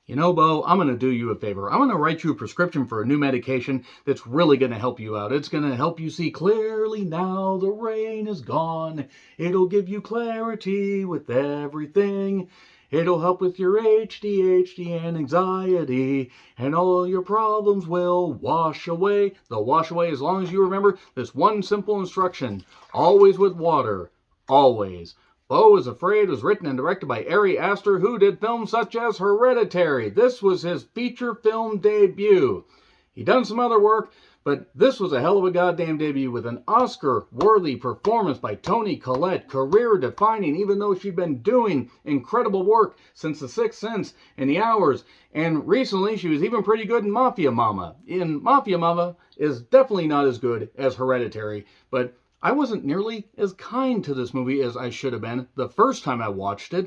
You know, Beau, I'm going to do you a favor. I'm going to write you a prescription for a new medication that's really going to help you out. It's going to help you see clearly now the rain is gone. It'll give you clarity with everything. It'll help with your ADHD and anxiety, and all your problems will wash away. They'll wash away as long as you remember this one simple instruction. Always with water. Always. Beau is Afraid was written and directed by Aster, who did films such as Hereditary. This was his feature film debut. He'd done some other work, but this was a hell of a goddamn debut with an Oscar-worthy performance by Toni Collette, career-defining, even though she'd been doing incredible work since The Sixth Sense and The Hours. And recently, she was even pretty good in Mafia Mama. Mafia Mama is definitely not as good as Hereditary, but I wasn't nearly as kind to this movie as I should have been the first time I watched it.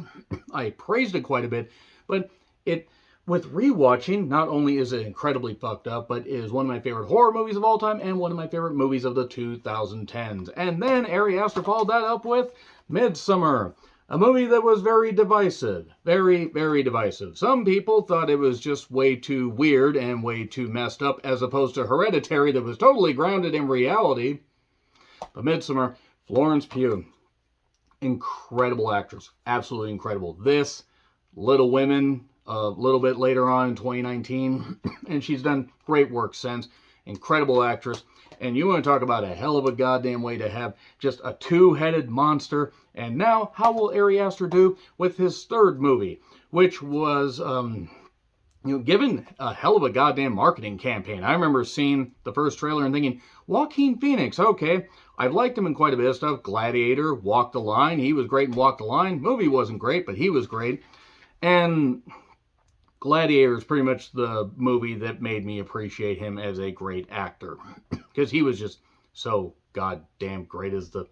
I praised it quite a bit, but with rewatching, not only is it incredibly fucked up, but is one of my favorite horror movies of all time and one of my favorite movies of the 2010s. And then Aster followed that up with Midsommar, a movie that was very divisive. Very, very divisive. Some people thought it was just way too weird and way too messed up, as opposed to Hereditary that was totally grounded in reality. But Midsommar, Florence Pugh, incredible actress, absolutely incredible. This, Little Women, a little bit later on in 2019, and she's done great work since. Incredible actress. And you want to talk about a hell of a goddamn way to have just a two-headed monster. And now, how will Aster do with his third movie, which was given a hell of a goddamn marketing campaign. I remember seeing the first trailer and thinking, Joaquin Phoenix, okay. I've liked him in quite a bit of stuff. Gladiator, Walk the Line. He was great in Walk the Line. Movie wasn't great, but he was great. And Gladiator is pretty much the movie that made me appreciate him as a great actor. Because he was just so goddamn great as the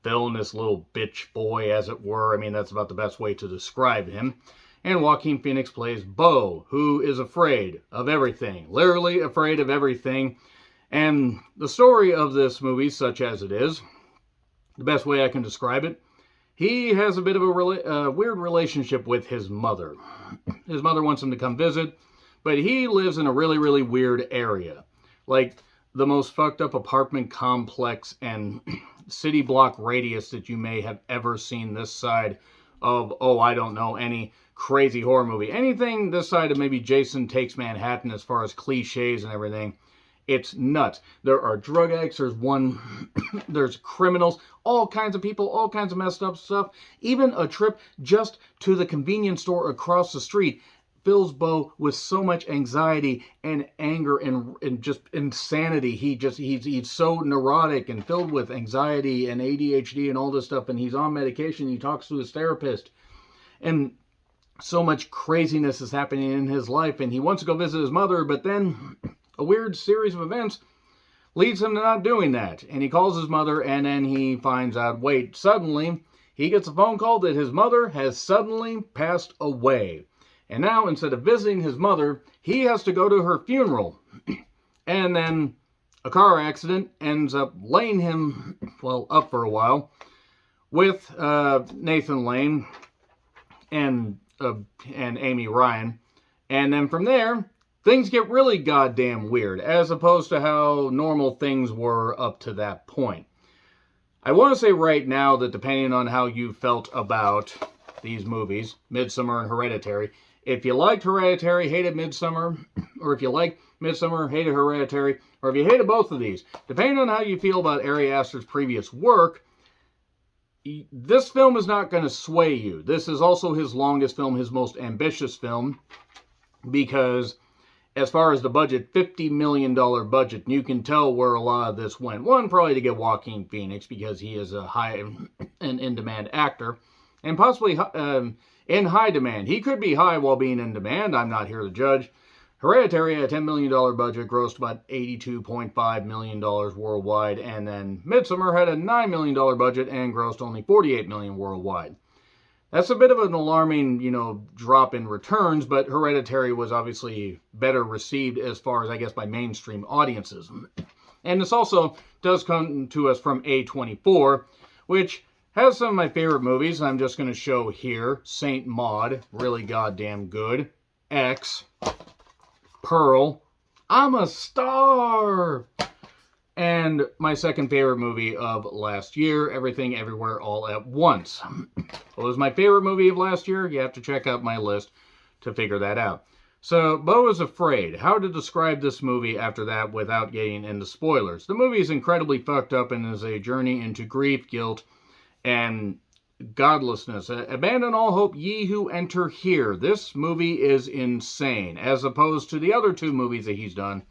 villainous little bitch boy, as it were. I mean, that's about the best way to describe him. And Joaquin Phoenix plays Beau, who is afraid of everything. Literally afraid of everything. And the story of this movie, such as it is, the best way I can describe it, he has a bit of a weird relationship with his mother. His mother wants him to come visit, but he lives in a really, really weird area. Like the most fucked up apartment complex and city block radius that you may have ever seen this side of, I don't know, any crazy horror movie. Anything this side of maybe Jason Takes Manhattan as far as cliches and everything. It's nuts. There are drug addicts, there's criminals, all kinds of people, all kinds of messed up stuff. Even a trip just to the convenience store across the street fills Beau with so much anxiety and anger and just insanity. He's so neurotic and filled with anxiety and ADHD and all this stuff, and he's on medication. He talks to his therapist, and so much craziness is happening in his life, and he wants to go visit his mother, but then a weird series of events leads him to not doing that. And he calls his mother, and then he finds out, suddenly he gets a phone call that his mother has suddenly passed away. And now, instead of visiting his mother, he has to go to her funeral. And then a car accident ends up laying him, up for a while with Nathan Lane and Amy Ryan. And then from there, things get really goddamn weird, as opposed to how normal things were up to that point. I want to say right now that depending on how you felt about these movies, Midsommar and Hereditary, if you liked Hereditary, hated Midsommar, or if you liked Midsommar, hated Hereditary, or if you hated both of these, depending on how you feel about Aster's previous work, this film is not going to sway you. This is also his longest film, his most ambitious film, because as far as the budget, $50 million budget, and you can tell where a lot of this went. One, probably to get Joaquin Phoenix, because he is a high and in-demand actor, and possibly in high demand. He could be high while being in demand. I'm not here to judge. Hereditary had a $10 million budget, grossed about $82.5 million worldwide, and then Midsommar had a $9 million budget and grossed only $48 million worldwide. That's a bit of an alarming, drop in returns, but Hereditary was obviously better received as far as, I guess, by mainstream audiences. And this also does come to us from A24, which has some of my favorite movies I'm just going to show here. Saint Maud, really goddamn good. X, Pearl, I'm a Star, and my second favorite movie of last year, Everything Everywhere All at Once. What was my favorite movie of last year? You have to check out my list to figure that out. So, Beau is Afraid. How to describe this movie after that without getting into spoilers. The movie is incredibly fucked up and is a journey into grief, guilt, and godlessness. Abandon all hope, ye who enter here. This movie is insane, as opposed to the other two movies that he's done.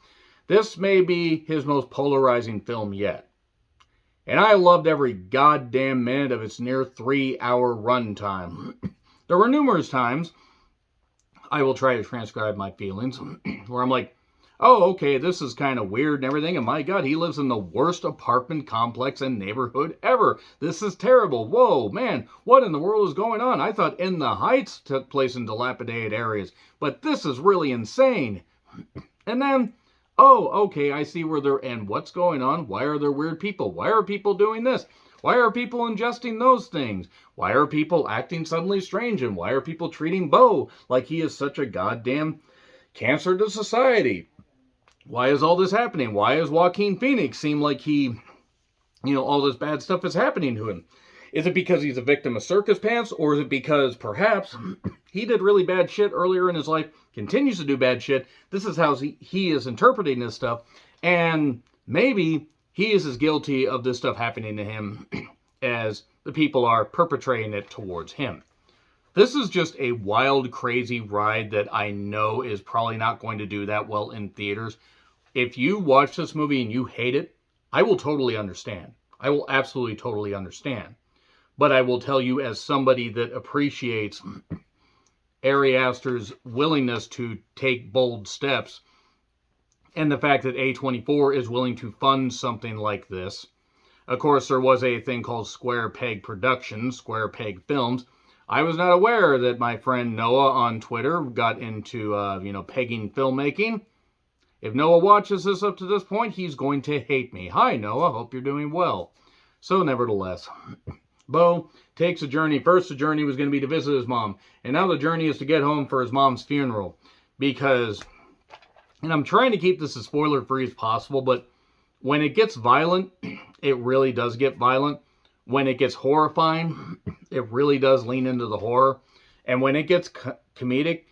This may be his most polarizing film yet. And I loved every goddamn minute of its near 3-hour runtime. There were numerous times, I will try to transcribe my feelings, where I'm like, oh, okay, this is kind of weird and everything, and my God, he lives in the worst apartment complex and neighborhood ever. This is terrible. Whoa, man, what in the world is going on? I thought In the Heights took place in dilapidated areas, but this is really insane. And then, oh, okay, I see where they're, and what's going on? Why are there weird people? Why are people doing this? Why are people ingesting those things? Why are people acting suddenly strange? And why are people treating Beau like he is such a goddamn cancer to society? Why is all this happening? Why does Joaquin Phoenix seem like he, all this bad stuff is happening to him? Is it because he's a victim of circus pants? Or is it because perhaps he did really bad shit earlier in his life, continues to do bad shit? This is how he is interpreting this stuff. And maybe he is as guilty of this stuff happening to him as the people are perpetrating it towards him. This is just a wild, crazy ride that I know is probably not going to do that well in theaters. If you watch this movie and you hate it, I will totally understand. I will absolutely totally understand. But I will tell you, as somebody that appreciates Ari Aster's willingness to take bold steps, and the fact that A24 is willing to fund something like this. Of course, there was a thing called Square Peg Productions, Square Peg Films. I was not aware that my friend Noah on Twitter got into, pegging filmmaking. If Noah watches this up to this point, he's going to hate me. Hi, Noah. Hope you're doing well. So, nevertheless, Beau takes a journey. First, the journey was going to be to visit his mom. And now the journey is to get home for his mom's funeral. Because, and I'm trying to keep this as spoiler-free as possible, but when it gets violent, it really does get violent. When it gets horrifying, it really does lean into the horror. And when it gets comedic,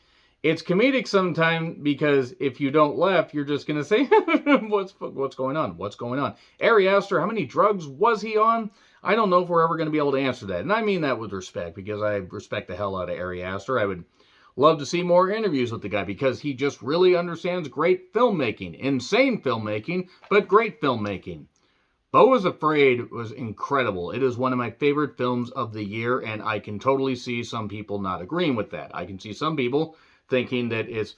it's comedic sometimes because if you don't laugh, you're just going to say, what's going on? What's going on? Ari Aster, how many drugs was he on? I don't know if we're ever going to be able to answer that. And I mean that with respect, because I respect the hell out of Ari Aster. I would love to see more interviews with the guy because he just really understands great filmmaking. Insane filmmaking, but great filmmaking. Beau is Afraid was incredible. It is one of my favorite films of the year, and I can totally see some people not agreeing with that. I can see some people thinking that it's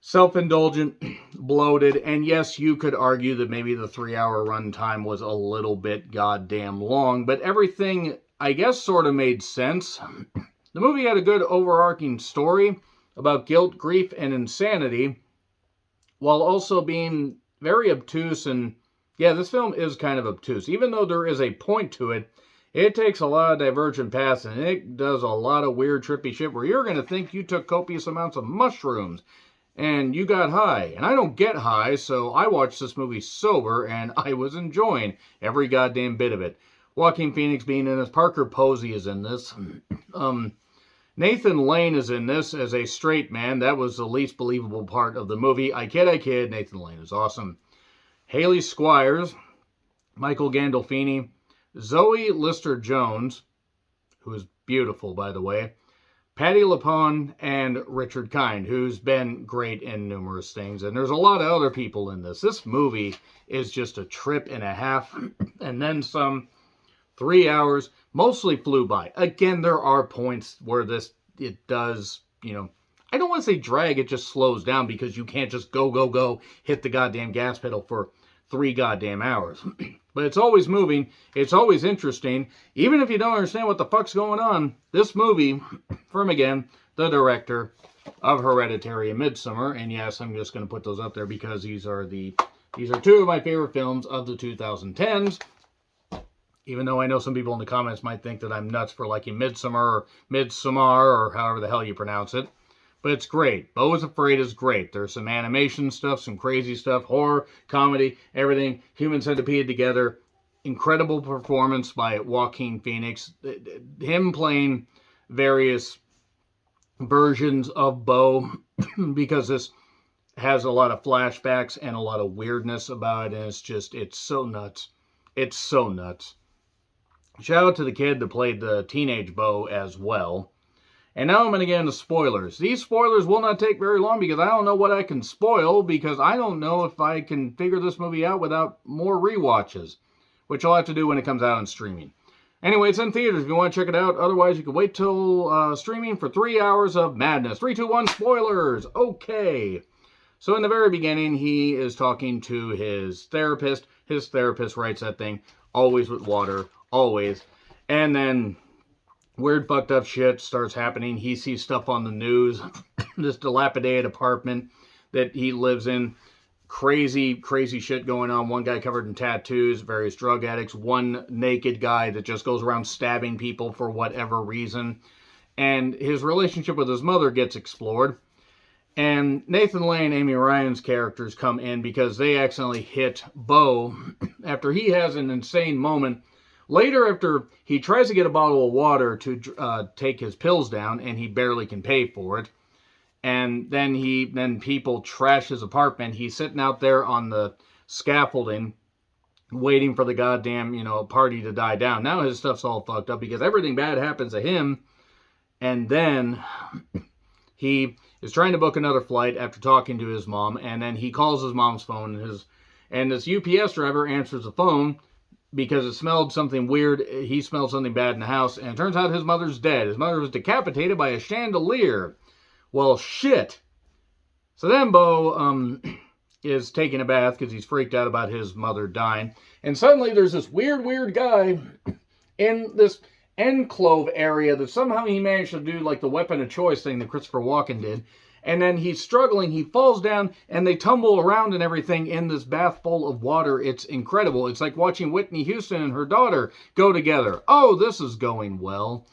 self-indulgent, bloated, and yes, you could argue that maybe the 3-hour runtime was a little bit goddamn long, but everything, I guess, sort of made sense. The movie had a good overarching story about guilt, grief, and insanity, while also being very obtuse. And yeah, this film is kind of obtuse. Even though there is a point to it, it takes a lot of divergent paths, and it does a lot of weird, trippy shit where you're going to think you took copious amounts of mushrooms and you got high. And I don't get high, so I watched this movie sober, and I was enjoying every goddamn bit of it. Joaquin Phoenix being in this, Parker Posey is in this. Nathan Lane is in this as a straight man. That was the least believable part of the movie. I kid. Nathan Lane is awesome. Haley Squires, Michael Gandolfini, Zoe Lister-Jones, who is beautiful, by the way, Patti LuPone, and Richard Kind, who's been great in numerous things. And there's a lot of other people in this. This movie is just a trip and a half, and then some. 3 hours, mostly flew by. Again, there are points where it does, I don't want to say drag, it just slows down because you can't just go, hit the goddamn gas pedal for 3 goddamn hours. But it's always moving, it's always interesting. Even if you don't understand what the fuck's going on, this movie, from again, the director of Hereditary and Midsommar, and yes, I'm just going to put those up there because these are 2 of my favorite films of the 2010s. Even though I know some people in the comments might think that I'm nuts for liking Midsommar or however the hell you pronounce it. But it's great. Beau is Afraid is great. There's some animation stuff, some crazy stuff, horror, comedy, everything. Human Centipede together. Incredible performance by Joaquin Phoenix. Him playing various versions of Beau because this has a lot of flashbacks and a lot of weirdness about it, and it's so nuts. It's so nuts. Shout out to the kid that played the teenage Beau as well. And now I'm going to get into spoilers. These spoilers will not take very long because I don't know what I can spoil, because I don't know if I can figure this movie out without more rewatches, which I'll have to do when it comes out on streaming. Anyway, it's in theaters if you want to check it out. Otherwise, you can wait till streaming for 3 hours of madness. 3, 2, 1, spoilers! Okay. So in the very beginning, he is talking to his therapist. His therapist writes that thing, always with water, always. And then weird fucked up shit starts happening. He sees stuff on the news. This dilapidated apartment that he lives in. Crazy, crazy shit going on. One guy covered in tattoos, various drug addicts. One naked guy that just goes around stabbing people for whatever reason. And his relationship with his mother gets explored. And Nathan Lane, Amy Ryan's characters come in because they accidentally hit Beau after he has an insane moment. Later, after he tries to get a bottle of water to take his pills down, and he barely can pay for it. And then people trash his apartment. He's sitting out there on the scaffolding, waiting for the goddamn, party to die down. Now his stuff's all fucked up because everything bad happens to him. And then he is trying to book another flight after talking to his mom, and then he calls his mom's phone, and this UPS driver answers the phone because it smelled something weird. He smelled something bad in the house, and it turns out his mother's dead. His mother was decapitated by a chandelier. Well, shit. So then Beau is taking a bath because he's freaked out about his mother dying, and suddenly there's this weird guy in this enclave area that somehow he managed to do like the weapon of choice thing that Christopher Walken did. And then he's struggling, he falls down, and they tumble around and everything in this bath full of water. It's incredible. It's like watching Whitney Houston and her daughter go together. Oh, this is going well.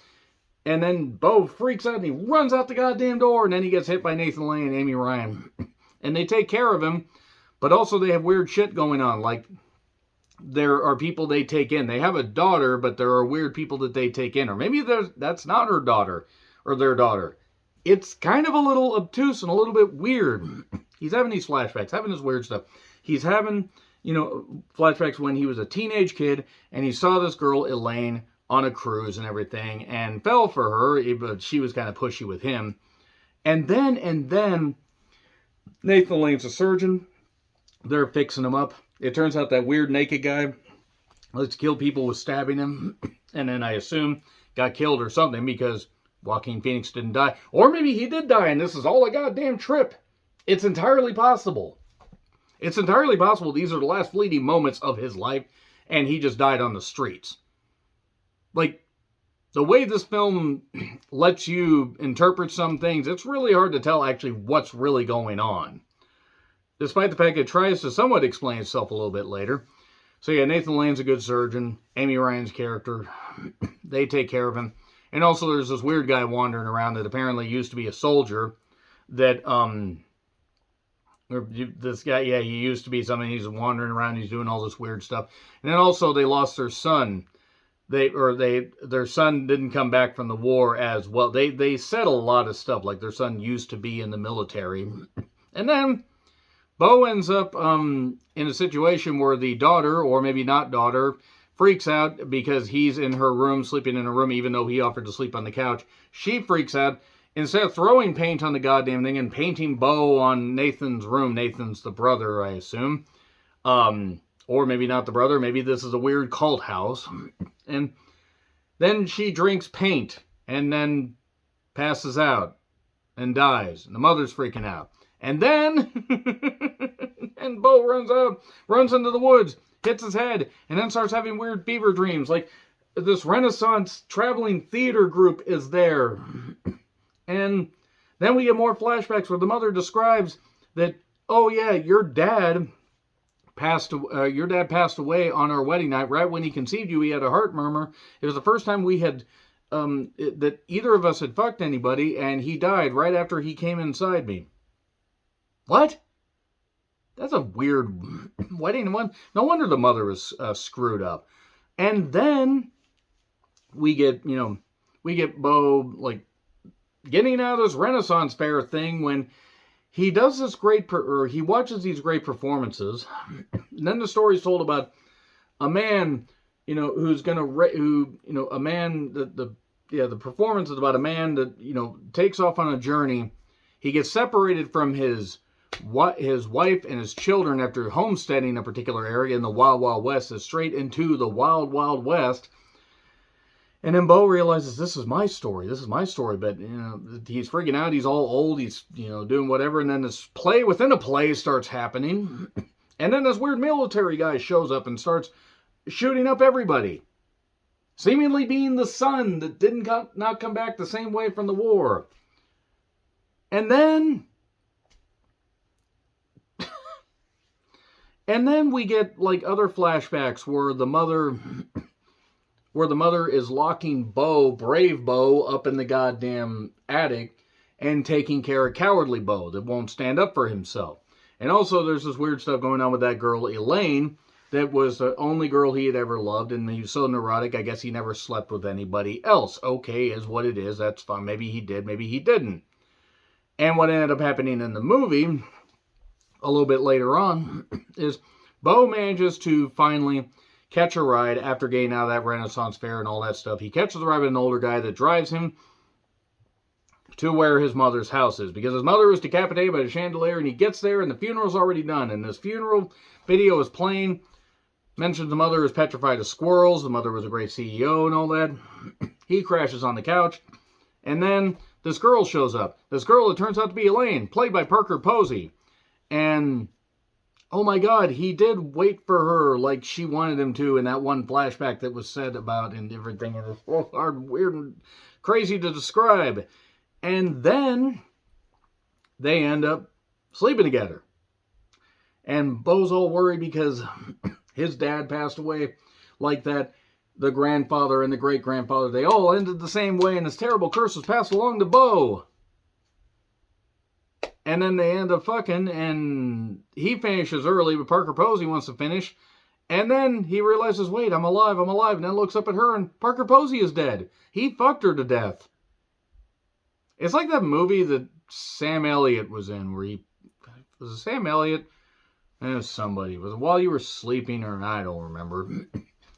And then Beau freaks out and he runs out the goddamn door, and then he gets hit by Nathan Lane and Amy Ryan. And they take care of him, but also they have weird shit going on, like there are people they take in. They have a daughter, but there are weird people that they take in. Or maybe that's not her daughter or their daughter. It's kind of a little obtuse and a little bit weird. He's having these flashbacks, having this weird stuff. He's having, flashbacks when he was a teenage kid and he saw this girl, Elaine, on a cruise and everything and fell for her, but she was kind of pushy with him. And then Nathan Lane's a surgeon. They're fixing him up. It turns out that weird naked guy likes to kill people with stabbing him. And then I assume got killed or something because Joaquin Phoenix didn't die. Or maybe he did die and this is all a goddamn trip. It's entirely possible. It's entirely possible these are the last fleeting moments of his life and he just died on the streets. Like, the way this film lets you interpret some things, it's really hard to tell actually what's really going on. Despite the fact it tries to somewhat explain itself a little bit later. So yeah, Nathan Lane's a good surgeon. Amy Ryan's character, they take care of him. And also there's this weird guy wandering around that apparently used to be a soldier. That, this guy, yeah, he used to be something. He's wandering around, he's doing all this weird stuff. And then also they lost their son. Their son didn't come back from the war as well. They said a lot of stuff, like their son used to be in the military. And then Beau ends up in a situation where the daughter, or maybe not daughter, freaks out because he's in her room, sleeping in her room, even though he offered to sleep on the couch. She freaks out. Instead of throwing paint on the goddamn thing and painting Beau on Nathan's room, Nathan's the brother, I assume. Or maybe not the brother. Maybe this is a weird cult house. And then she drinks paint and then passes out and dies. And the mother's freaking out. And then, and Beau runs into the woods, hits his head, and then starts having weird fever dreams. Like this Renaissance traveling theater group is there. And then we get more flashbacks where the mother describes that, oh yeah, your dad passed away on our wedding night. Right when he conceived you, he had a heart murmur. It was the first time we had that either of us had fucked anybody, and he died right after he came inside me. What? That's a weird wedding. No wonder the mother was screwed up. And then we get Beau like getting out of this Renaissance fair thing when he does this he watches these great performances. And then the story's told about a man, who's gonna a man the performance is about a man that takes off on a journey. He gets separated from his wife and his children after homesteading a particular area in the Wild Wild West, is straight into the Wild Wild West. And then Beau realizes, this is my story, but he's freaking out, he's all old, he's doing whatever, and then this play within a play starts happening, and then this weird military guy shows up and starts shooting up everybody, seemingly being the son that didn't not come back the same way from the war. And then we get like other flashbacks where the mother is locking brave Beau, up in the goddamn attic and taking care of cowardly Beau that won't stand up for himself. And also there's this weird stuff going on with that girl Elaine that was the only girl he had ever loved, and he was so neurotic, I guess he never slept with anybody else. Okay, is what it is, that's fine. Maybe he did, maybe he didn't. And what ended up happening in the movie, a little bit later on, is Beau manages to finally catch a ride after getting out of that Renaissance fair and all that stuff. He catches a ride with an older guy that drives him to where his mother's house is, because his mother was decapitated by a chandelier, and he gets there and the funeral's already done, and this funeral video is playing. Mentions the mother is petrified of squirrels, the mother was a great CEO and all that. He crashes on the couch, and then this girl shows up. This girl, it turns out to be Elaine, played by Parker Posey. And oh my God, he did wait for her like she wanted him to in that one flashback that was said about and everything. And it's so hard, weird, and crazy to describe. And then they end up sleeping together. And Beau's all worried because his dad passed away like that. The grandfather and the great-grandfather, they all ended the same way, and this terrible curse was passed along to Beau. And then they end up fucking, and he finishes early, but Parker Posey wants to finish. And then he realizes, wait, I'm alive. And then looks up at her, and Parker Posey is dead. He fucked her to death. It's like that movie that Sam Elliott was in, where was it Sam Elliott? It was somebody. Was it While You Were Sleeping, or I don't remember.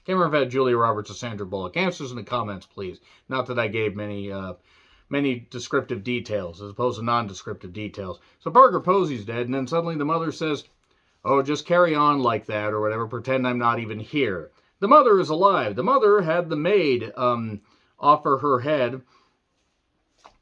Can't remember if I had Julia Roberts or Sandra Bullock. Answers in the comments, please. Not that I gave many descriptive details as opposed to non-descriptive details. So Parker Posey's dead, and then suddenly the mother says, oh, just carry on like that or whatever. Pretend I'm not even here. The mother is alive. The mother had the maid offer her head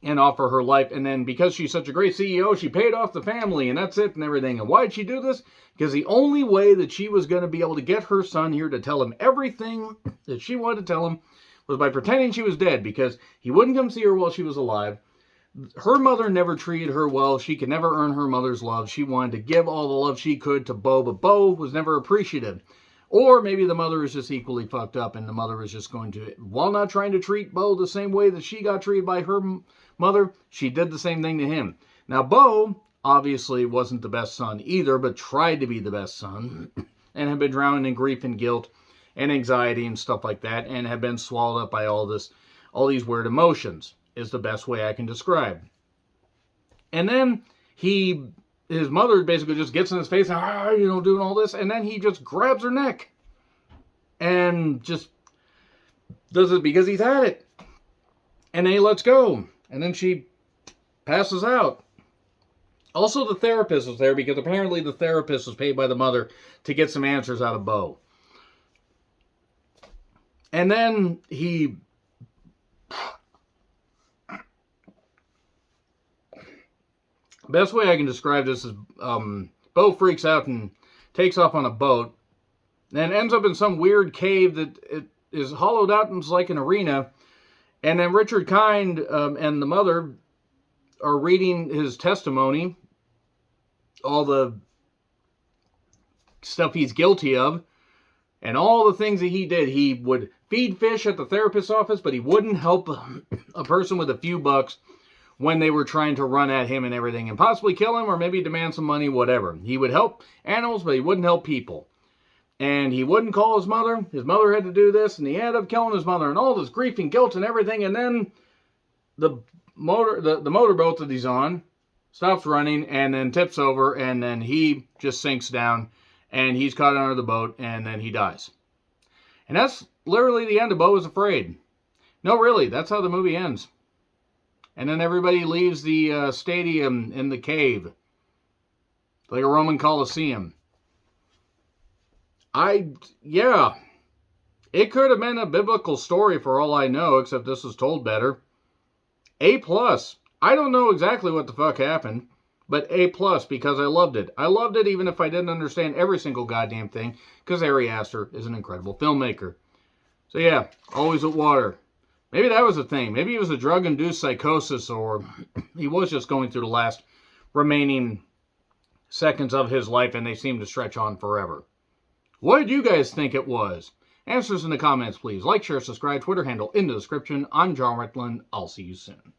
and offer her life. And then because she's such a great CEO, she paid off the family, and that's it and everything. And why'd she do this? Because the only way that she was going to be able to get her son here to tell him everything that she wanted to tell him was by pretending she was dead, because he wouldn't come see her while she was alive. Her mother never treated her well. She could never earn her mother's love. She wanted to give all the love she could to Beau, but Beau was never appreciative. Or maybe the mother is just equally fucked up, and the mother is just going to, while not trying to treat Beau the same way that she got treated by her mother, she did the same thing to him. Now, Beau obviously wasn't the best son either, but tried to be the best son, and had been drowning in grief and guilt and anxiety and stuff like that, and had been swallowed up by all these weird emotions, is the best way I can describe. And then his mother basically just gets in his face, doing all this, and then he just grabs her neck and just does it because he's had it. And then he lets go, and then she passes out. Also, the therapist was there because apparently the therapist was paid by the mother to get some answers out of Beau. And then best way I can describe this is Beau freaks out and takes off on a boat, then ends up in some weird cave that it is hollowed out and it's like an arena. And then Richard Kind and the mother are reading his testimony, all the stuff he's guilty of, and all the things that he did. He would feed fish at the therapist's office, but he wouldn't help a person with a few bucks when they were trying to run at him and everything and possibly kill him or maybe demand some money, whatever. He would help animals, but he wouldn't help people. And he wouldn't call his mother. His mother had to do this, and he ended up killing his mother and all this grief and guilt and everything. And then the motorboat that he's on stops running and then tips over, and then he just sinks down, and he's caught under the boat, and then he dies. And that's literally the end of Beau is Afraid. No, really, that's how the movie ends. And then everybody leaves the stadium in the cave, like a Roman Colosseum. Yeah, it could have been a biblical story for all I know, except this was told better. A+. I don't know exactly what the fuck happened, but A+, because I loved it. I loved it even if I didn't understand every single goddamn thing, because Aster is an incredible filmmaker. So yeah, always with water. Maybe that was a thing. Maybe it was a drug-induced psychosis, or he was just going through the last remaining seconds of his life, and they seemed to stretch on forever. What did you guys think it was? Answers in the comments, please. Like, share, subscribe, Twitter handle in the description. I'm John Ritlin. I'll see you soon.